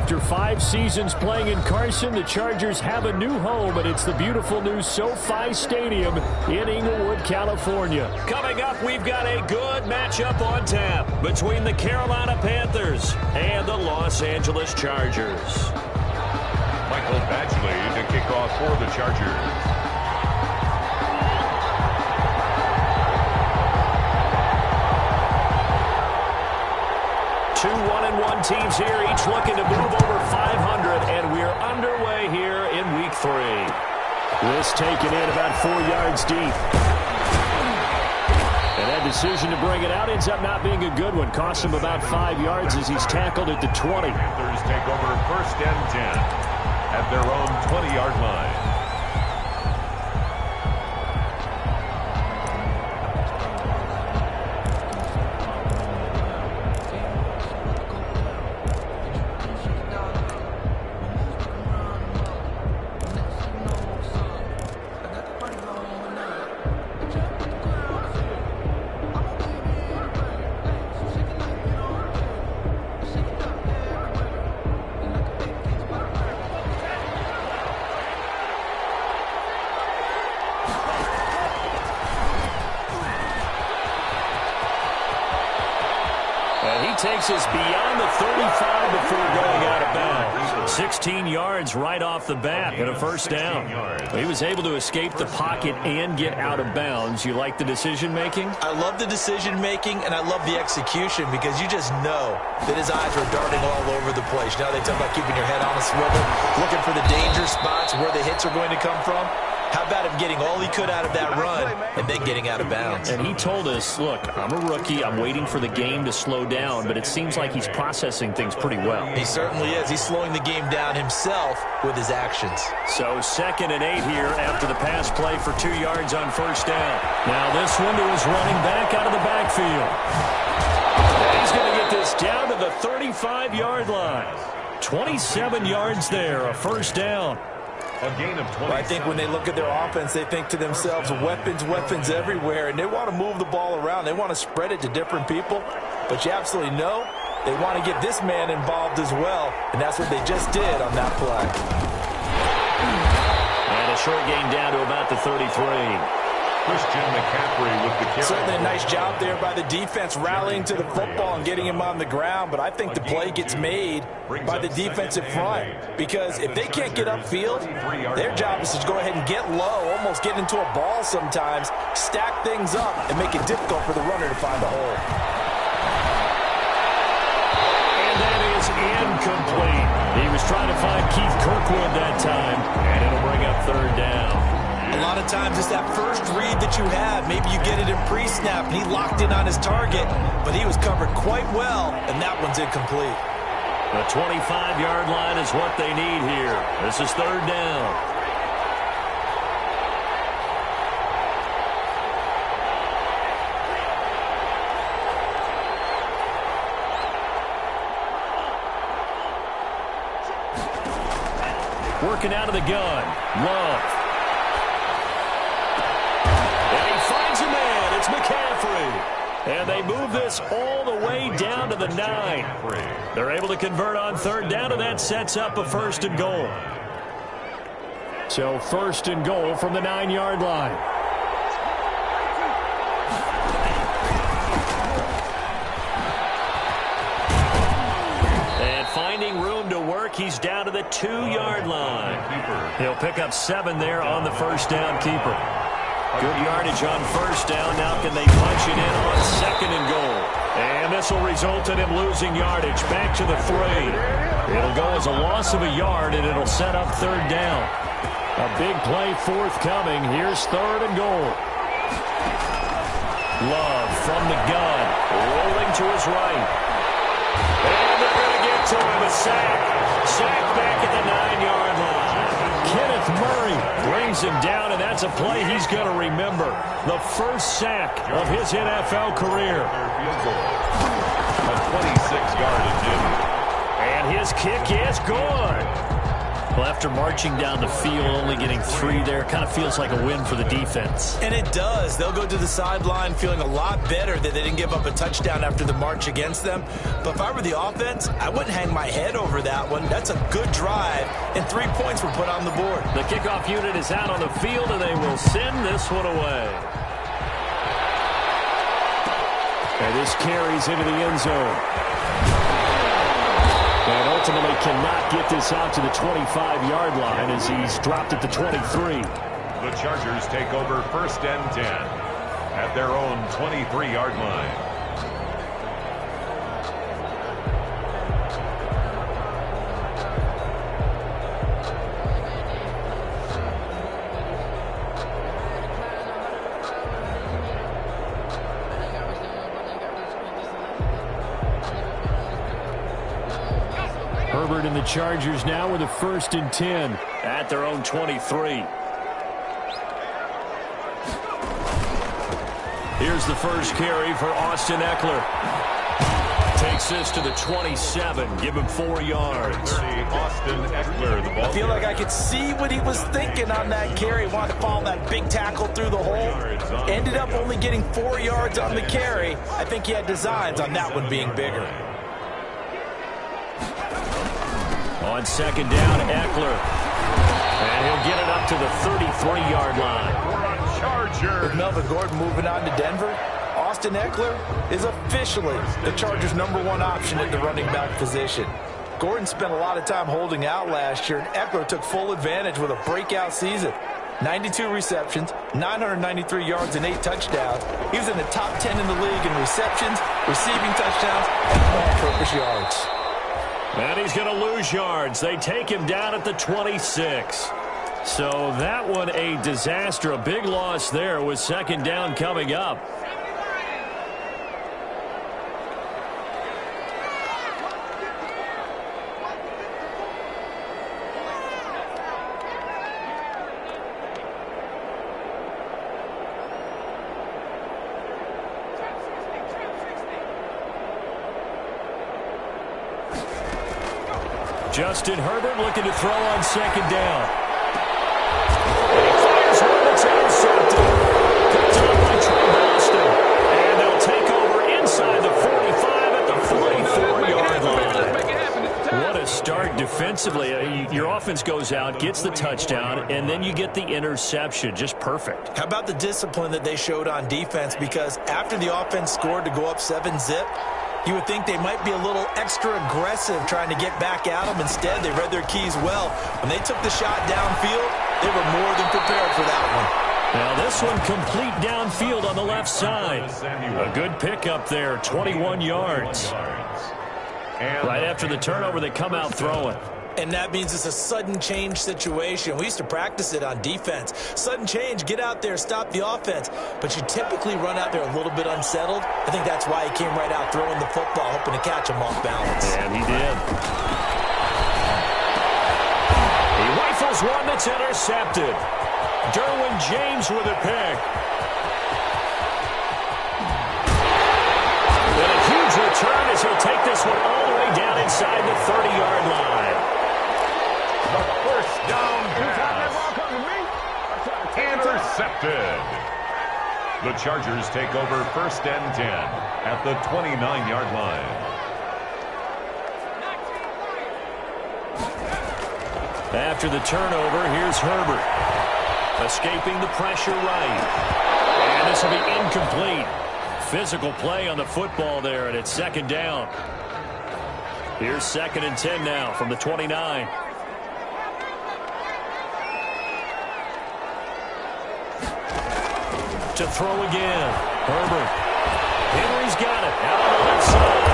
After 5 seasons playing in Carson, the Chargers have a new home, and it's the beautiful new SoFi Stadium in Inglewood, California. Coming up, we've got a good matchup on tap between the Carolina Panthers and the Los Angeles Chargers. Michael Badgley to kick off for the Chargers. 2 1-1 teams here, each looking to move over 500, and we're underway here in Week 3. This taken in about 4 yards deep. And that decision to bring it out ends up not being a good one. Cost him about 5 yards as he's tackled at the 20. Panthers take over 1st and 10 at their own 20-yard line. Takes us beyond the 35 before going out of bounds. 16 yards right off the bat and a 1st down. He was able to escape the pocket and get out of bounds. You like the decision making? I love the decision making and I love the execution because you just know that his eyes are darting all over the place. Now they talk about keeping your head on a swivel, looking for the danger spots where the hits are going to come from. How about him getting all he could out of that run and then getting out of bounds? And he told us, look, I'm a rookie. I'm waiting for the game to slow down, but it seems like he's processing things pretty well. He certainly is. He's slowing the game down himself with his actions. So 2nd and 8 here after the pass play for 2 yards on 1st down. Now this one to his running back out of the backfield. And he's going to get this down to the 35-yard line. 27 yards there, a 1st down. A gain of 20. Well, I think when they look at their offense, they think to themselves, weapons everywhere, and they want to move the ball around. They want to spread it to different people, but you absolutely know they want to get this man involved as well, and that's what they just did on that play. And a short gain down to about the 33. Christian McCaffrey with the carry. Certainly a nice job there by the defense rallying to the football and getting him on the ground, but I think the play gets made by the defensive front because if they can't get upfield, their job is to go ahead and get low, almost get into a ball sometimes, stack things up, and make it difficult for the runner to find a hole. And that is incomplete. He was trying to find Keith Kirkwood that time, and it'll bring up 3rd down. A lot of times it's that first read that you have. Maybe you get it in pre-snap, and he locked in on his target, but he was covered quite well, and that one's incomplete. The 25-yard line is what they need here. This is 3rd down. Working out of the gun. Love. It's McCaffrey. And they move this all the way down to the 9. They're able to convert on 3rd down, and that sets up a 1st and goal. So 1st and goal from the 9-yard line. And finding room to work, he's down to the 2-yard line. He'll pick up 7 there on the 1st down keeper. Good yardage on 1st down. Now can they punch it in on 2nd and goal? And this will result in him losing yardage. Back to the 3. It'll go as a loss of a yard, and it'll set up 3rd down. A big play forthcoming. Here's 3rd and goal. Love from the gun. Rolling to his right. And they're going to get to him. A sack. Sack back at the 9-yard line. Kenneth Murray brings him down, and that's a play he's going to remember. The first sack of his NFL career. A 26-yard attempt. And his kick is good. Well, after marching down the field, only getting 3 there, kind of feels like a win for the defense. And it does. They'll go to the sideline feeling a lot better that they didn't give up a touchdown after the march against them. But if I were the offense, I wouldn't hang my head over that one. That's a good drive, and 3 points were put on the board. The kickoff unit is out on the field, and they will send this one away. And this carries into the end zone. And ultimately cannot get this out to the 25-yard line as he's dropped at the 23. The Chargers take over 1st and 10 at their own 23-yard line. Herbert and the Chargers now with a 1st and 10 at their own 23. Here's the first carry for Austin Eckler. Takes this to the 27. Give him 4 yards. Austin Eckler, the ball. I feel like I could see what he was thinking on that carry. Wanted to follow that big tackle through the hole. Ended up only getting 4 yards on the carry. I think he had designs on that one being bigger. On 2nd down, Eckler. And he'll get it up to the 33-yard line. Chargers. With Melvin Gordon moving on to Denver, Austin Eckler is officially the Chargers' #1 option at the running back position. Gordon spent a lot of time holding out last year, and Eckler took full advantage with a breakout season. 92 receptions, 993 yards, and 8 touchdowns. He was in the top 10 in the league in receptions, receiving touchdowns, and all-purpose yards. And he's going to lose yards. They take him down at the 26. So that one a disaster. A big loss there with 2nd down coming up. Justin Herbert looking to throw on 2nd down. And he fires one that's intercepted. Picked up by Trey Boston. And they'll take over inside the 45 at the 44-yard line. What a start defensively. Your offense goes out, gets the touchdown, and then you get the interception. Just perfect. How about the discipline that they showed on defense? Because after the offense scored to go up 7-zip, you would think they might be a little extra aggressive trying to get back at them. Instead, they read their keys well. When they took the shot downfield, they were more than prepared for that one. Now this one complete downfield on the left side. A good pickup there, 21 yards. Right after the turnover, they come out throwing. And that means it's a sudden change situation. We used to practice it on defense. Sudden change, get out there, stop the offense. But you typically run out there a little bit unsettled. I think that's why he came right out throwing the football, hoping to catch him off balance. And he did. He rifles one that's intercepted. Derwin James with a pick. And a huge return as he'll take this one all the way down inside the 30-yard line. The 1st down pass. Intercepted. The Chargers take over 1st and 10 at the 29-yard line. After the turnover, here's Herbert. Escaping the pressure right. And this will be incomplete. Physical play on the football there, and it's 2nd down. Here's 2nd and 10 now from the 29. To throw again. Herbert. Henry's got it. Out on the left side.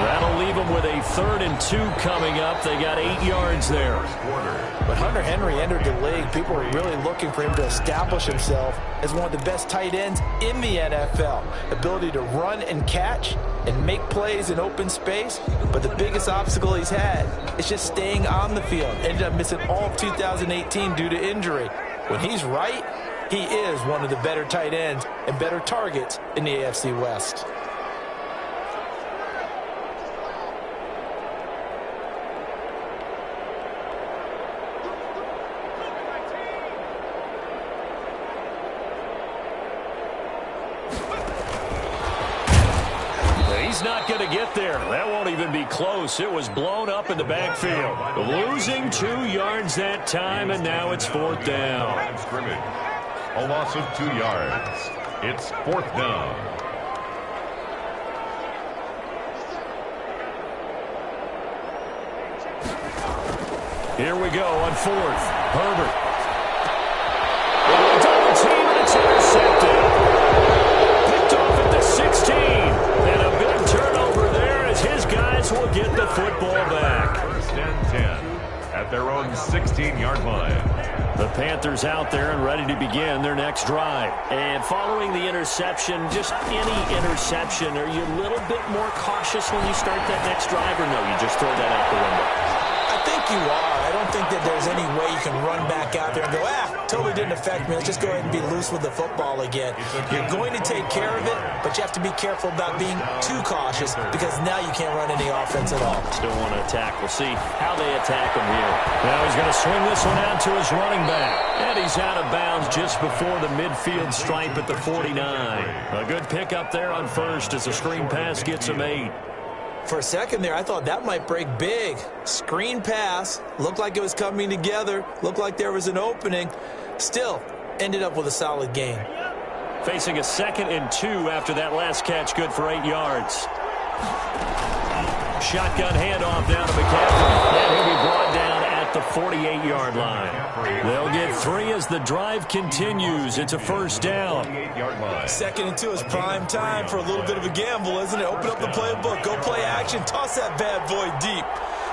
That'll leave them with a 3rd and 2 coming up. They got 8 yards there. When Hunter Henry entered the league, people were really looking for him to establish himself as one of the best tight ends in the NFL. Ability to run and catch and make plays in open space. But the biggest obstacle he's had is just staying on the field. Ended up missing all of 2018 due to injury. When he's right, he is one of the better tight ends and better targets in the AFC West. He's not going to get there. That won't even be close. It was blown up in the backfield. Losing 2 yards that time, and now it's 4th down. A loss of 2 yards. It's 4th down. Here we go on 4th. Herbert. Double team, and it's intercepted. Picked off at the 16. And a big turnover there as his guys will get the football back. 1st and 10 at their own 16-yard line. The Panthers out there and ready to begin their next drive. And following the interception, just any interception, are you a little bit more cautious when you start that next drive, or no, you just throw that out the window? I think you are. I don't think that there's any way you can run back out there and go, totally didn't affect me. Let's just go ahead and be loose with the football again. You're going to take care of it, but you have to be careful about being too cautious because now you can't run any offense at all. Still want to attack. We'll see how they attack him here. Now he's going to swing this one out to his running back. And he's out of bounds just before the midfield stripe at the 49. A good pickup there on 1st as a screen pass gets him 8. For a second there, I thought that might break big. Screen pass. Looked like it was coming together. Looked like there was an opening. Still, ended up with a solid gain. Facing a 2nd and 2 after that last catch, good for 8 yards. Shotgun handoff down to McCaffrey. And he'll be brought down at the 48-yard line. They'll get 3 as the drive continues. It's a 1st down. 2nd and 2 is prime time for a little bit of a gamble, isn't it? Open up the playbook, go play action, toss that bad boy deep.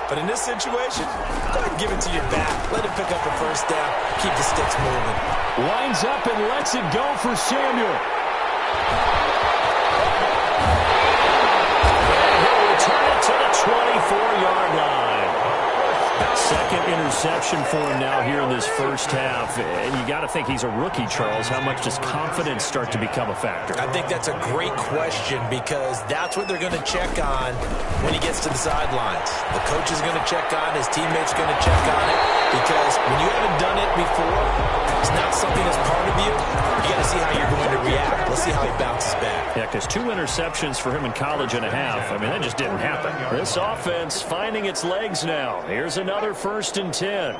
But in this situation, go ahead and give it to your back. Let it pick up a 1st down. Keep the sticks moving. Winds up and lets it go for Samuel. And he'll return it to the 24-yard line. 2nd interception for him now here in this 1st half. And you got to think he's a rookie, Charles. How much does confidence start to become a factor? I think that's a great question because that's what they're going to check on when he gets to the sidelines. The coach is going to check on, his teammates are going to check on it because when you haven't done it before, it's not something that's part of you. You got to see how you're going to react. Let's see how he bounces back. Yeah, because 2 interceptions for him in college and a half. I mean, that just didn't happen. This offense finding its legs now. Here's another 1st and 10.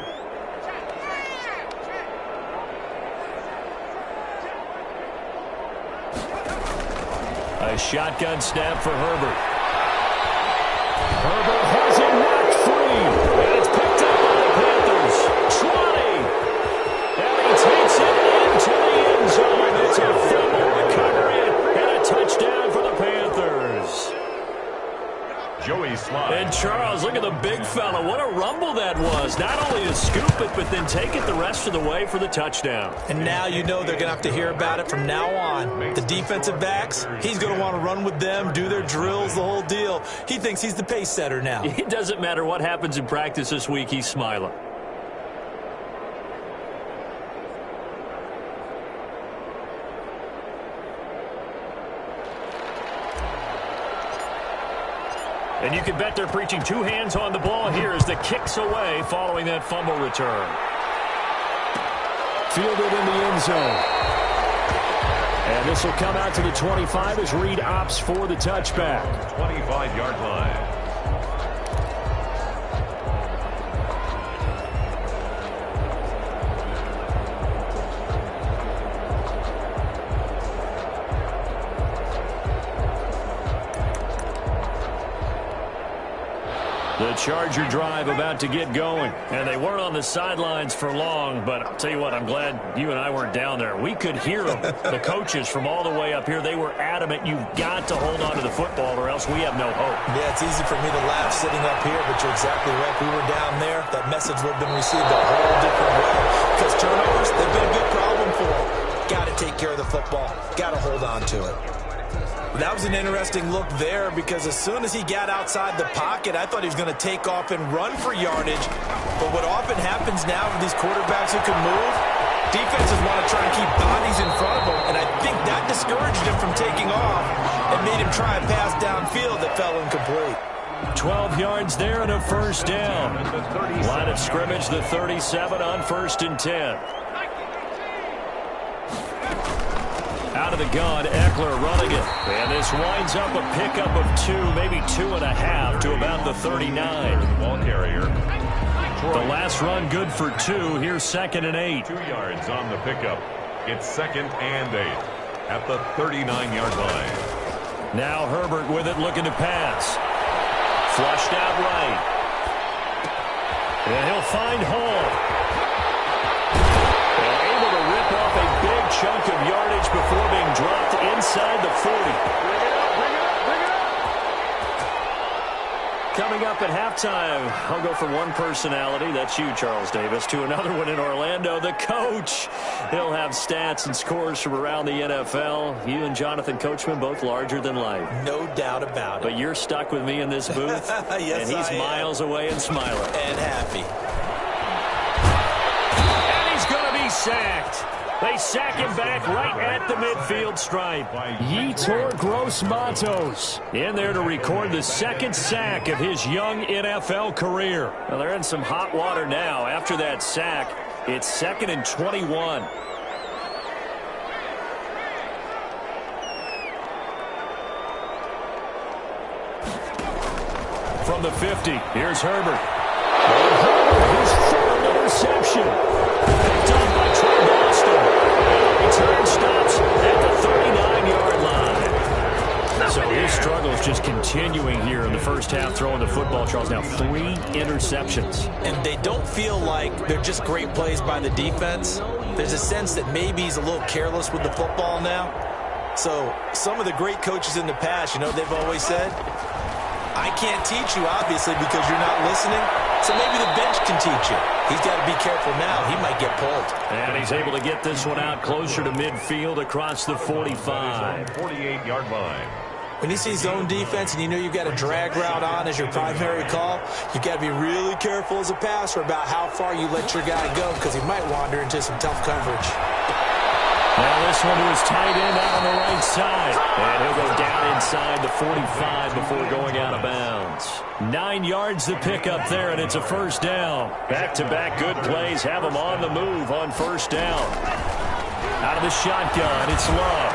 A shotgun snap for Herbert. Herbert has it knocked free. And it's picked up by the Panthers. 20. And he takes it into the end zone. It's a fumble recovery and a touchdown for the Panthers. Joey Slye. And Charles, look at the big fella. What a rumble that was. Not only to scoop it, but then take it the rest of the way for the touchdown. And now you know they're going to have to hear about it from now on. The defensive backs, he's going to want to run with them, do their drills, the whole deal. He thinks he's the pace setter now. It doesn't matter what happens in practice this week, he's smiling. And you can bet they're preaching 2 hands on the ball here as the kicks away following that fumble return. Fielded in the end zone. And this will come out to the 25 as Reed opts for the touchback. 25-yard line. The Charger drive about to get going. And they weren't on the sidelines for long, but I'll tell you what, I'm glad you and I weren't down there. We could hear them. The coaches from all the way up here, they were adamant, you've got to hold on to the football or else we have no hope. Yeah, it's easy for me to laugh sitting up here, but you're exactly right. If we were down there, that message would have been received a whole different way. Because turnovers, they've been a big problem for them. Got to take care of the football. Got to hold on to it. That was an interesting look there because as soon as he got outside the pocket, I thought he was going to take off and run for yardage. But what often happens now with these quarterbacks who can move, defenses want to try and keep bodies in front of them, and I think that discouraged him from taking off and made him try a pass downfield that fell incomplete. 12 yards there and a 1st down. Line of scrimmage, the 37 on 1st and 10. Out of out of the gun. Eckler running it. And this winds up a pickup of 2, maybe 2.5 to about the 39. Ball carrier. The last run good for 2. Here's 2nd and 8. 2 yards on the pickup. It's 2nd and 8 at the 39-yard line. Now Herbert with it, looking to pass. Flushed out right. And he'll find Hall. And able to rip off a big chunk of yardage before being dropped inside the 40. Bring it up. Coming up at halftime, I'll go from one personality, that's you, Charles Davis, to another one in Orlando, the coach. He'll have stats and scores from around the NFL. You and Jonathan Coachman, both larger than life. No doubt about it. But you're stuck with me in this booth, yes, and he's miles away and smiling. And happy. And he's going to be sacked. They sack him back right at the midfield stripe. Yetur Gross-Matos in there to record the 2nd sack of his young NFL career. Well, they're in some hot water now. After that sack, it's 2nd and 21. From the 50, here's Herbert. His 3rd interception. Picked up by Troy Boston. Return stops at the 39-yard line. So his struggle is just continuing here in the first half, throwing the football, Charles. Now 3 interceptions. And they don't feel like they're just great plays by the defense. There's a sense that maybe he's a little careless with the football now. So some of the great coaches in the past, you know, they've always said, I can't teach you, obviously, because you're not listening. So maybe the bench can teach you. He's got to be careful now. He might get pulled. And he's able to get this one out closer to midfield across the 45. 48-yard line. When you see zone defense and you know you've got a drag route on as your primary call, you've got to be really careful as a passer about how far you let your guy go because he might wander into some tough coverage. Now this one to his tight end out on the right side. And he'll go down inside the 45 before going out of bounds. 9 yards to pick up there, and it's a first down. Back-to-back good plays have him on the move on first down. Out of the shotgun, it's Love.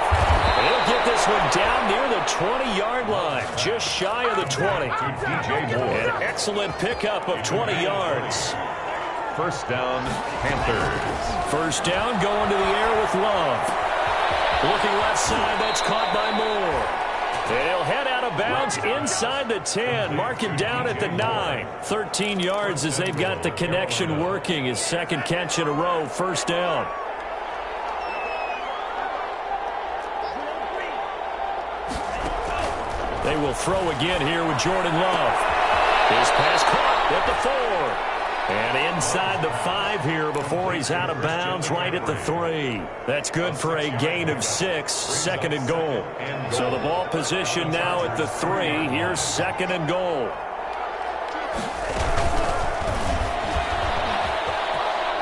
And he'll get this one down near the 20-yard line, just shy of the 20. An excellent pickup of 20 yards. First down, Panthers. First down going to the air with Love. Looking left side, that's caught by Moore. And he'll head out of bounds inside the 10. Mark him down at the 9. 13 yards as they've got the connection working. His 2nd catch in a row, first down. They will throw again here with Jordan Love. His pass caught at the 4. And inside the 5 here before he's out of bounds right at the 3. That's good for a gain of 6, 2nd and goal. So the ball position now at the 3. Here's 2nd and goal.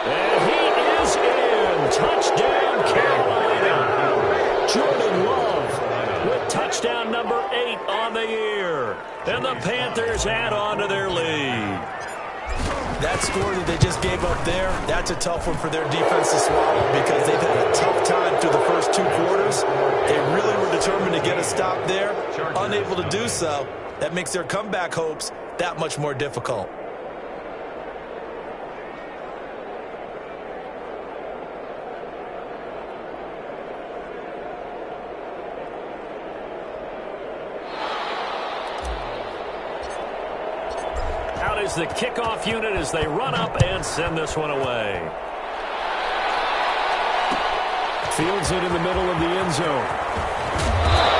And he is in. Touchdown, Carolina. Jordan Love with touchdown number 8 on the year. And the Panthers add on to their lead. That score that they just gave up there, that's a tough one for their defense to swallow because they've had a tough time through the first 2 quarters. They really were determined to get a stop there, unable to do so. That makes their comeback hopes that much more difficult. Is the kickoff unit as they run up and send this one away. Fields it in the middle of the end zone.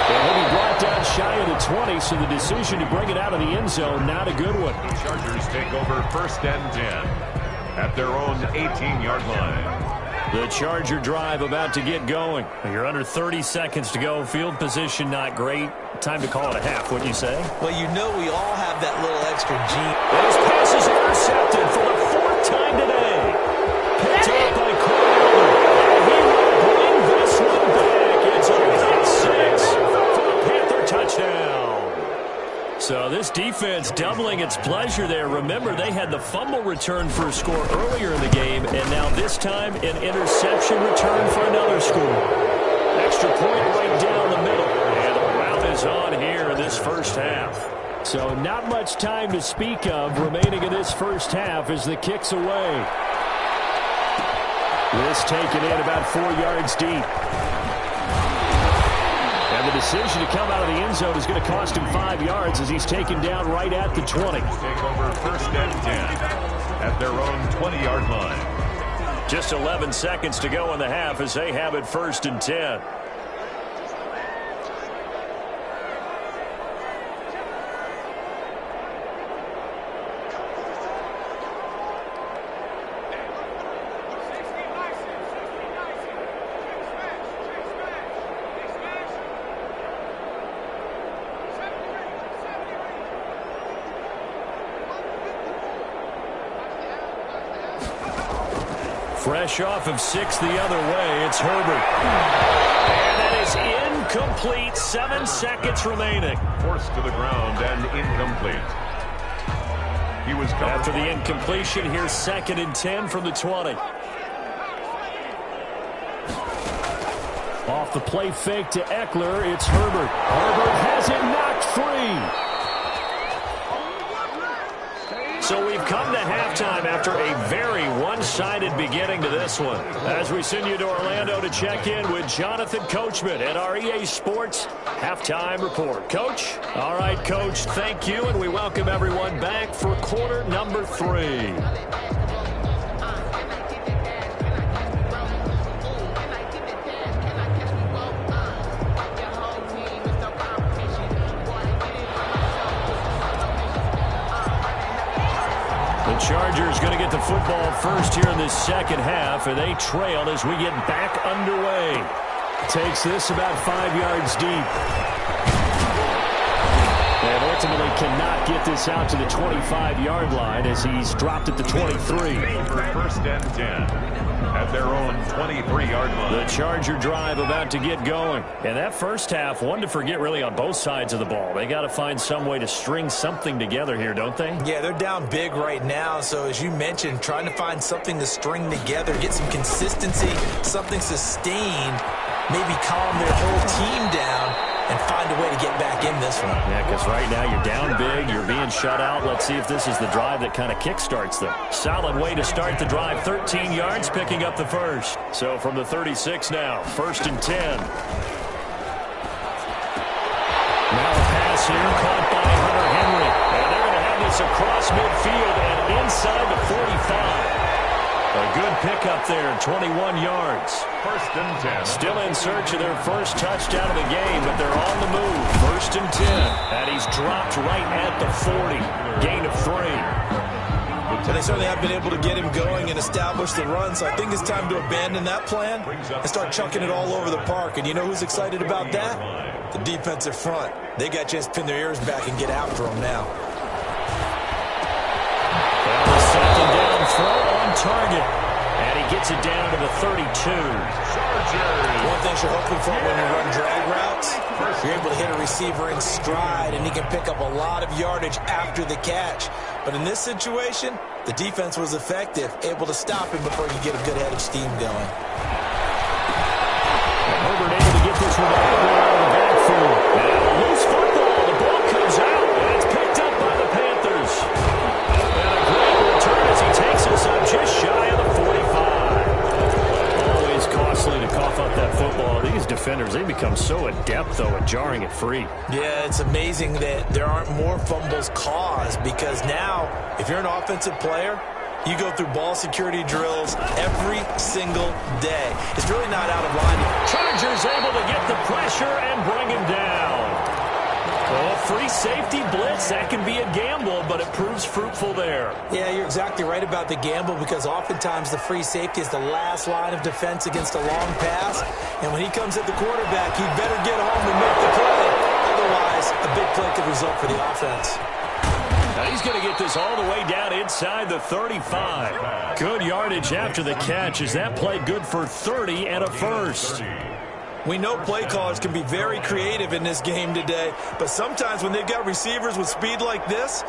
And he'll be brought down shy of the 20, so the decision to bring it out of the end zone, not a good one. The Chargers take over 1st and 10 at their own 18-yard line. The Charger drive about to get going. You're under 30 seconds to go. Field position not great. Time to call it a half, wouldn't you say? Well, you know we all have that little extra gene. And his pass is intercepted for the 4th time today. Picked up by Cornell. And he will bring this one back. It's a pick 6 for the Panther touchdown. So this defense doubling its pleasure there. Remember, they had the fumble return for a score earlier in the game, and now this time an interception return for another score. Extra extra point right down the middle. And the rout is on here in this first half. So not much time to speak of remaining in this first half as the kick's away. This taken in about 4 yards deep. And the decision to come out of the end zone is going to cost him 5 yards as he's taken down right at the 20. Take over first and 10 at their own 20-yard line. Just 11 seconds to go in the half as they have it first and 10. Fresh off of 6 the other way, it's Herbert. And that is incomplete. 7 seconds remaining. Forced to the ground and incomplete. He was after the incompletion. Here's 2nd and 10 from the 20. Off the play fake to Eckler, it's Herbert. Herbert has it knocked free. So we've come to halftime after a very one-sided beginning to this one. As we send you to Orlando to check in with Jonathan Coachman at our EA Sports Halftime Report. Coach? All right, Coach, thank you, and we welcome everyone back for quarter number 3. Chargers going to get the football first here in this second half, and they trail as we get back underway. Takes this about 5 yards deep. And ultimately cannot get this out to the 25-yard line as he's dropped at the 23. First and 10 at their own 23-yard line. The Charger drive about to get going. And that first half, one to forget really on both sides of the ball. They got to find some way to string something together here, don't they? Yeah, they're down big right now. So as you mentioned, trying to find something to string together, get some consistency, something sustained, maybe calm their whole team down and find a way to get back in this one. Yeah, because right now you're down big, you're being shut out. Let's see if this is the drive that kind of kickstarts them. Solid way to start the drive, 13 yards, picking up the first. So from the 36 now, 1st and 10. Now a pass here, caught by Hunter Henry. And they're going to have this across midfield and inside the 45. A good pickup there, 21 yards. 1st and 10. Still in search of their first touchdown of the game, but they're on the move. 1st and 10. And he's dropped right at the 40. Gain of 3. And they certainly have been able to get him going and establish the run, so I think it's time to abandon that plan and start chucking it all over the park. And you know who's excited about that? The defensive front. They got to just pin their ears back and get after him now. And the 2nd down throw on target. And he gets it down to the 32. One thing you're hoping for when you run drag routes, you're able to hit a receiver in stride, and he can pick up a lot of yardage after the catch. But in this situation, the defense was effective, able to stop him before you get a good head of steam going. Herbert able to get this one out of the backfield. And loose football. The ball comes out, and it's picked up by the Panthers. And a great return as he takes us up just shy of the 45. Always costly to cough up that football. These defenders, they become so adept, though, at jarring it free. Yeah, it's amazing that there aren't more fumbles caused, because now, if you're an offensive player, you go through ball security drills every single day. It's really not out of line. Chargers able to get the pressure and bring him down. Well, free safety blitz, that can be a gamble, but it proves fruitful there. Yeah, you're exactly right about the gamble, because oftentimes the free safety is the last line of defense against a long pass. And when he comes at the quarterback, he better get home and make the play. Otherwise, a big play could result for the offense. Now he's going to get this all the way down inside the 35. Good yardage after the catch as that play good for 30 and a first. We know play callers can be very creative in this game today, but sometimes when they've got receivers with speed like this,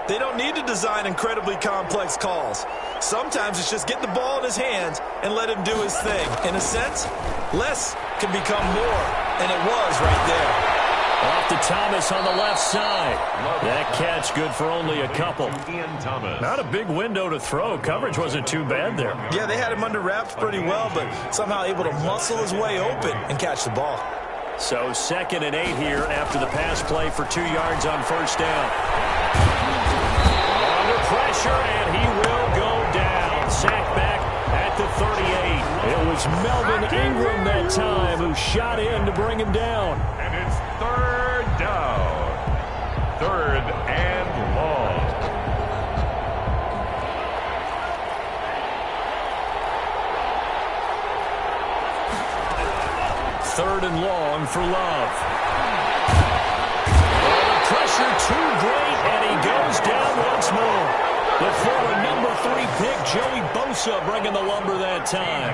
They don't need to design incredibly complex calls. Sometimes it's just get the ball in his hands and let him do his thing. In a sense, less can become more, and it was right there. Off to Thomas on the left side. That catch good for only a couple. Not a big window to throw. Coverage wasn't too bad there. Yeah, they had him under wraps pretty well, but somehow able to muscle his way open and catch the ball. So 2nd and 8 here after the pass play for 2 yards on first down. Under pressure, and he will go down. Sacked back at the 38. It was Melvin Ingram that time who shot in to bring him down. And it's 3rd down. 3rd and long. Third and long for Love. The pressure too great, and he goes down once more. The former number 3 pick, Joey Bosa, bringing the lumber that time.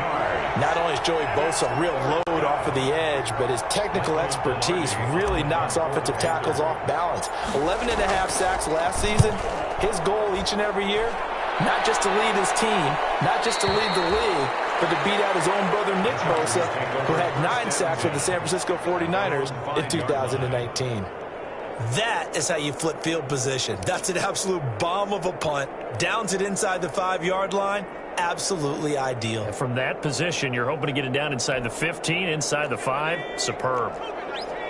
Not only is Joey Bosa a real load off of the edge, but his technical expertise really knocks offensive tackles off balance. 11.5 sacks last season. His goal each and every year, not just to lead his team, not just to lead the league, but to beat out his own brother Nick Bosa, who had 9 sacks with the San Francisco 49ers in 2019. That is how you flip field position. That's an absolute bomb of a punt. Downs it inside the 5-yard line. Absolutely ideal. From that position, you're hoping to get it down inside the 15, inside the 5. Superb.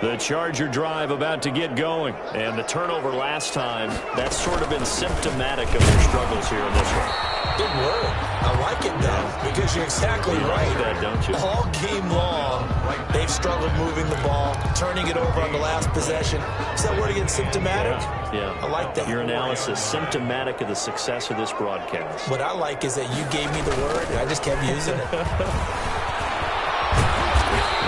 The Charger drive about to get going. And the turnover last time, that's sort of been symptomatic of their struggles here in this one. Good word. I like it, though, because you're exactly right. Like that, don't you? All game long, they've struggled moving the ball, turning it over on the last possession. Is that word again, symptomatic? Yeah. I like that. Your analysis, symptomatic of the success of this broadcast. What I like is that you gave me the word, and I just kept using it.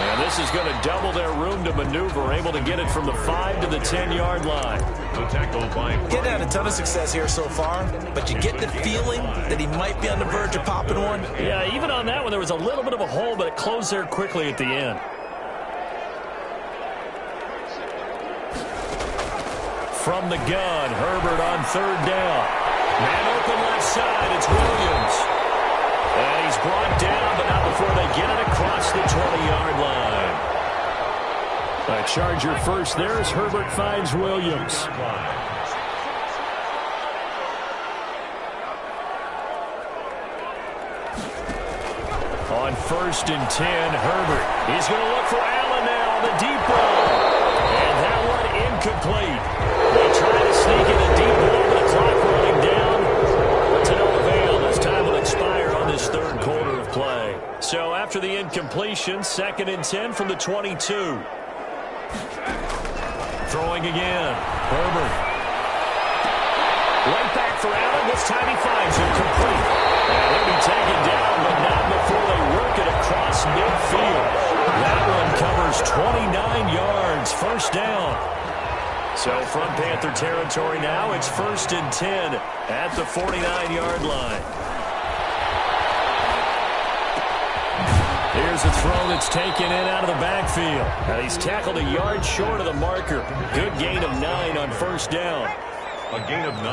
And this is going to double their room to maneuver, able to get it from the 5 to the 10-yard line. The tackle by Getting had a ton of success here so far, but you get the feeling that he might be on the verge of popping one. Yeah, even on that one, there was a little bit of a hole, but it closed there quickly at the end. From the gun, Herbert on 3rd down. Man open left side, it's Williams. And he's brought down, but not before they get it across the 20-yard line. A Charger first there as Herbert finds Williams. On 1st and 10, Herbert. He's going to look for Allen now on the deep ball. And that one incomplete. They try to sneak in a deep ball, but the clock running down. But to no avail, as time will expire on this 3rd quarter of play. So after the incompletion, 2nd and 10 from the 22. Throwing again. Herbert. Right back for Allen. This time he finds him complete. And he'll be taken down, but not before they work it across midfield. That one covers 29 yards. 1st down. So from Panther territory now, it's 1st and 10 at the 49-yard line. Here's a throw that's taken in out of the backfield. Now he's tackled a yard short of the marker. Good gain of 9 on 1st down. a gain of 9.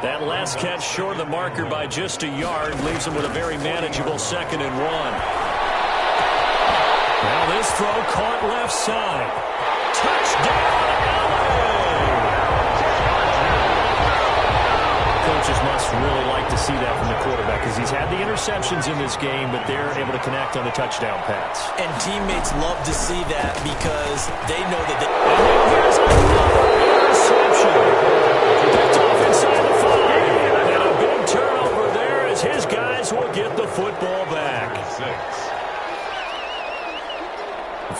That last catch short of the marker by just a yard leaves him with a very manageable 2nd and 1. Now this throw caught left side. Touchdown, coaches must really like to see that from the quarterback because he's had the interceptions in this game, but they're able to connect on the touchdown pass. And teammates love to see that because they know that they... And then here's another interception. Picked off inside the 5. And a big turnover there as his guys will get the football back. 6.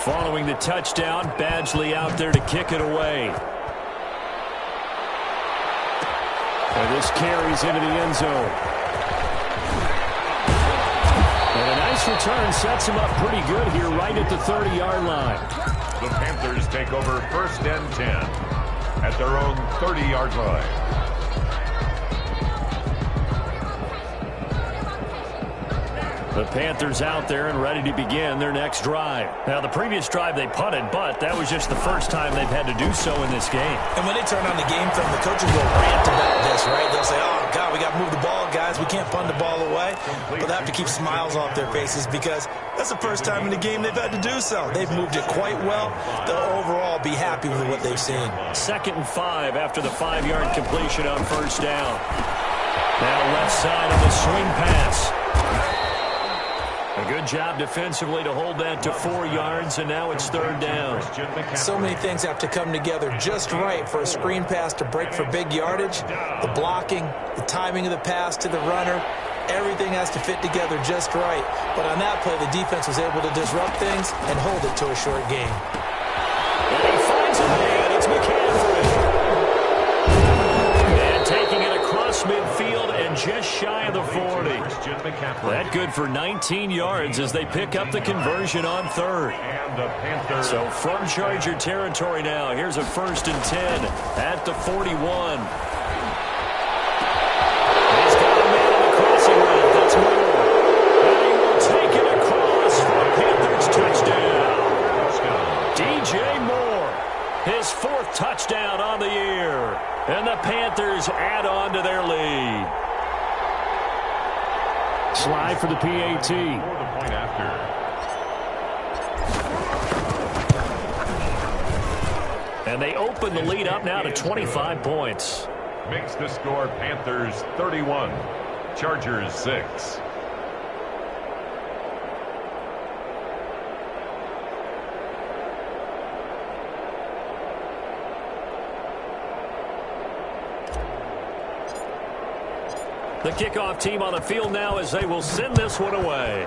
Following the touchdown, Badgley out there to kick it away. And this carries into the end zone. And a nice return sets him up pretty good here right at the 30-yard line. The Panthers take over 1st and 10 at their own 30-yard line. The Panthers out there and ready to begin their next drive. Now, the previous drive they punted, but that was just the first time they've had to do so in this game. And when they turn on the game film, the coaches will rant about this, right? They'll say, oh, God, we got to move the ball, guys. We can't punt the ball away. But they have to keep smiles off their faces because that's the first time in the game they've had to do so. They've moved it quite well. They'll overall be happy with what they've seen. 2nd and 5 after the 5-yard completion on first down. Now left side of the swing pass. A good job defensively to hold that to 4 yards, and now it's 3rd down. So many things have to come together just right for a screen pass to break for big yardage. The blocking, the timing of the pass to the runner, everything has to fit together just right. But on that play, the defense was able to disrupt things and hold it to a short game. And he finds a man. It's McCaffrey. And taking it across midfield and just shy of the 40. That good for 19 yards as they pick up the conversion on 3rd. So from Charger territory now, here's a 1st and 10 at the 41. He's got a man on the crossing route. That's Moore. And he will take it across for a Panthers touchdown. DJ Moore, his 4th touchdown on the year. And the Panthers add on to their lead. Slide for the PAT. And they open the lead up now to 25 points. Makes the score Panthers 31, Chargers 6. The kickoff team on the field now as they will send this one away.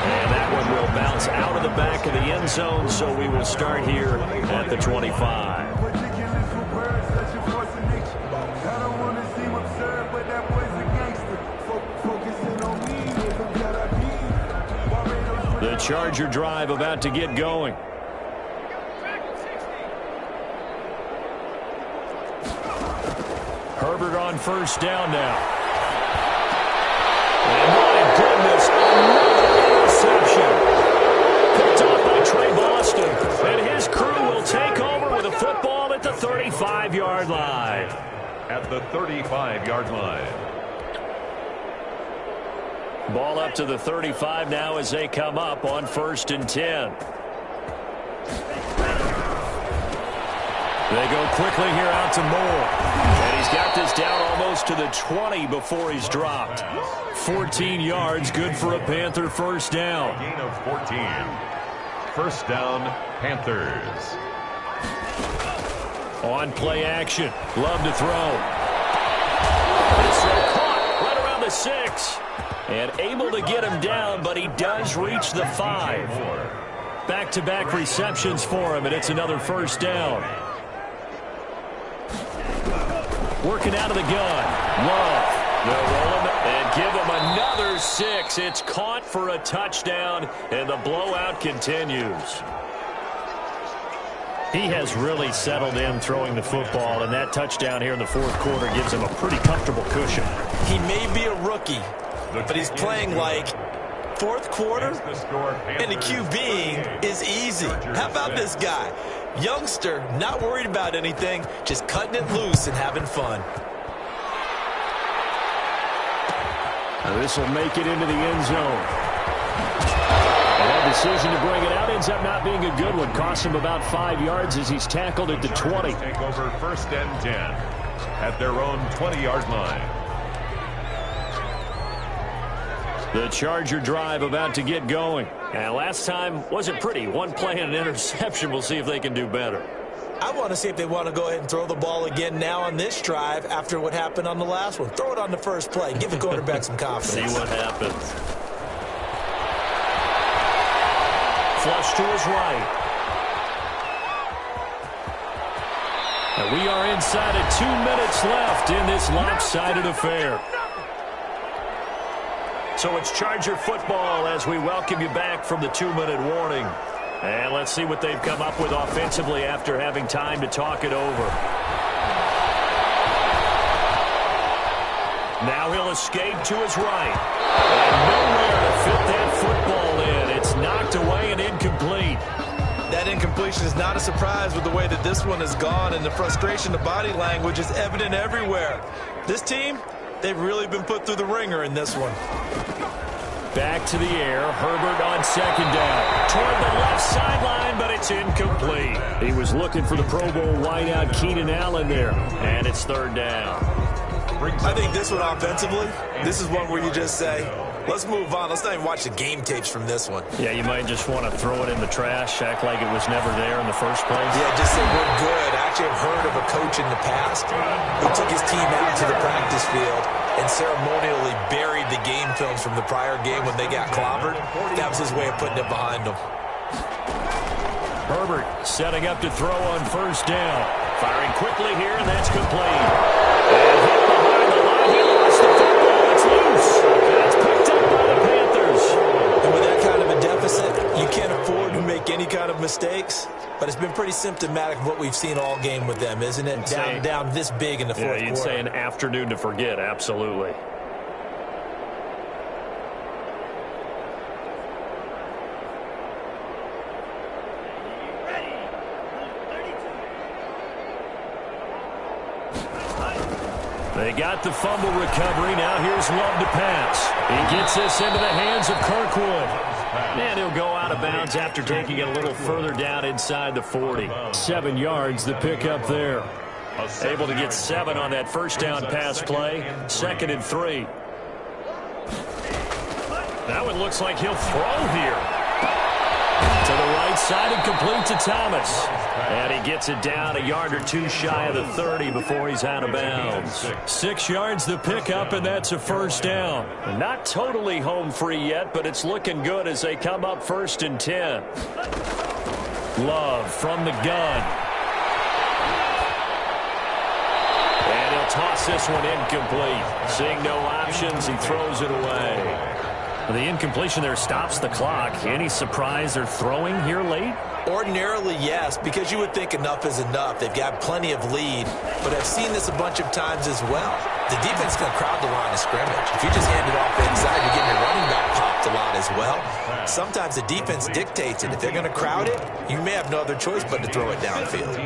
And that one will bounce out of the back of the end zone, so we will start here at the 25. The Charger drive about to get going. Herbert on first down now. And my goodness, another interception. Picked off by Trey Boston. And his crew will take over with a football at the 35-yard line. At the 35-yard line. Ball up to the 35 now as they come up on 1st and 10. They go quickly here out to Moore. And he's got this down almost to the 20 before he's dropped. 14 yards, good for a Panther 1st down. Gain of 14. 1st down, Panthers. On play action. Love to throw. This throw caught right around the 6. And able to get him down, but he does reach the 5. Back-to-back receptions for him, and it's another 1st down. Working out of the gun. Love. They'll roll him and give him another 6. It's caught for a touchdown, and the blowout continues. He has really settled in throwing the football, and that touchdown here in the 4th quarter gives him a pretty comfortable cushion. He may be a rookie, but he's playing like 4th quarter, and the QBing is easy. How about this guy? Youngster, not worried about anything, just cutting it loose and having fun. Now this will make it into the end zone. And that decision to bring it out ends up not being a good one. Costs him about 5 yards as he's tackled at the 20. Take over 1st and 10 at their own 20-yard line. The Charger drive about to get going. And last time wasn't pretty. One play and an interception. We'll see if they can do better. I want to see if they want to go ahead and throw the ball again now on this drive after what happened on the last one. Throw it on the first play. Give the quarterback some confidence. See what happens. Flush to his right. And we are inside of 2 minutes left in this lopsided affair. So it's Charger football as we welcome you back from the 2-minute warning. And let's see what they've come up with offensively after having time to talk it over. Now he'll escape to his right. And nowhere to fit that football in. It's knocked away and incomplete. That incompletion is not a surprise with the way that this one has gone, and the frustration, the body language is evident everywhere. This team, they've really been put through the ringer in this one. Back to the air. Herbert on second down. Toward the left sideline, but it's incomplete. He was looking for the Pro Bowl wideout Keenan Allen there, and it's third down. I think this one offensively, this is one where you just say, let's move on. Let's not even watch the game tapes from this one. Yeah, you might just want to throw it in the trash, act like it was never there in the first place. Yeah, just say we're good. I actually have heard of a coach in the past who took his team out to the practice field and ceremonially buried the game films from the prior game when they got clobbered. That was his way of putting it behind them. Herbert setting up to throw on first down. Firing quickly here, and that's complete. And hit behind the line. He lost the football. It's loose. That's picked up by the Panthers. And with that kind of a deficit, you can't afford to make any kind of mistakes. But it's been pretty symptomatic of what we've seen all game with them, isn't it? Down this big in the fourth quarter. Yeah, you'd say an afternoon to forget, absolutely. They got the fumble recovery. Now here's Love to pass. He gets this into the hands of Kirkwood. And he'll go out of bounds after taking it a little further down inside the 40. 7 yards, the pickup there. Able to get 7 on that first down pass play. 2nd and 3. That one looks like he'll throw here. To the right side and complete to Thomas. And he gets it down a yard or two shy of the 30 before he's out of bounds. 6 yards the pickup, and that's a first down. Not totally home free yet, but it's looking good as they come up 1st and 10. Love from the gun. And he'll toss this one incomplete. Seeing no options, he throws it away. The incompletion there stops the clock. Any surprise they're throwing here late? Ordinarily, yes, because you would think enough is enough. They've got plenty of lead, but I've seen this a bunch of times as well. The defense is going to crowd the line of scrimmage. If you just hand it off inside, you're getting your running back popped a lot as well. Sometimes the defense dictates it. If they're going to crowd it, you may have no other choice but to throw it downfield.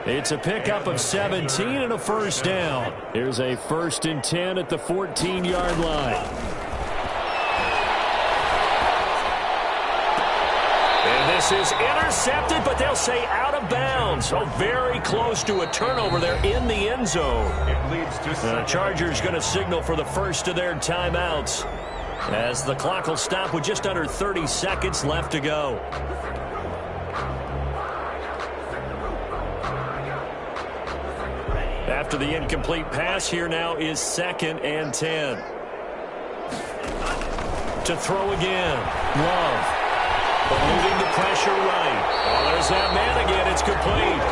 It's a pickup of 17 and a first down. Here's a 1st and 10 at the 14-yard line. This is intercepted, but they'll say out of bounds. So very close to a turnover there in the end zone. It leads to The Chargers going to signal for the first of their timeouts as the clock will stop with just under 30 seconds left to go. After the incomplete pass, here now is 2nd and 10. To throw again. Love. Moving the pressure right. Oh, there's that man again. It's complete.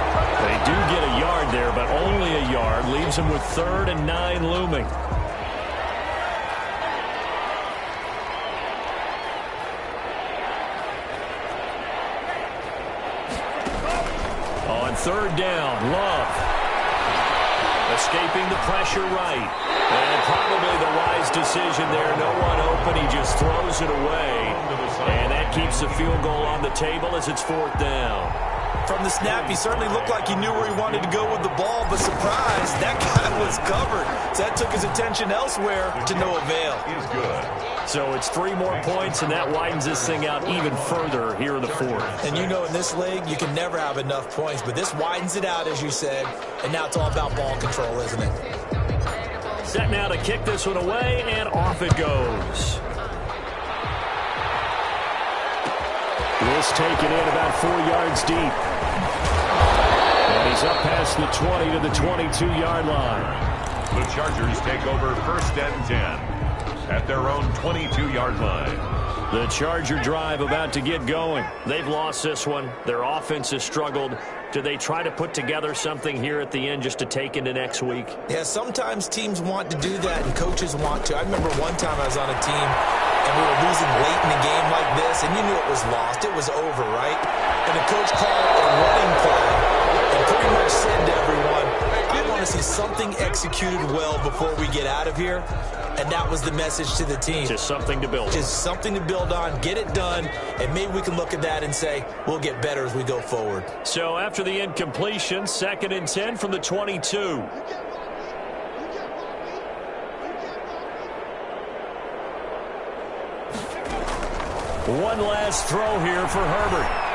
They do get a yard there, but only a yard. Leaves them with 3rd and 9 looming. On 3rd down, Love. Escaping the pressure right. And probably the wise decision there. No one open. He just throws it away. And that keeps the field goal on the table as it's 4th down. From the snap, he certainly looked like he knew where he wanted to go with the ball, but surprise, that guy was covered. So that took his attention elsewhere to no avail. is good. So it's 3 more points, and that widens this thing out even further here in the 4th. And you know in this league, you can never have enough points, but this widens it out, as you said, and now it's all about ball control, isn't it? Set now to kick this one away, and off it goes. This taken in about 4 yards deep. And he's up past the 20 to the 22-yard line. The Chargers take over 1st and 10 at their own 22-yard line. The Charger drive about to get going. They've lost this one. Their offense has struggled. Do they try to put together something here at the end just to take into next week? Yeah, sometimes teams want to do that and coaches want to. I remember one time I was on a team and we were losing late in a game like this, and you knew it was lost. It was over, right? And the coach called a running play and pretty much said to everyone, I want to see something executed well before we get out of here, and that was the message to the team. Just something to build. Just something to build on, get it done, and maybe we can look at that and say, we'll get better as we go forward. So after the incompletion, 2nd and 10 from the 22. One last throw here for Herbert.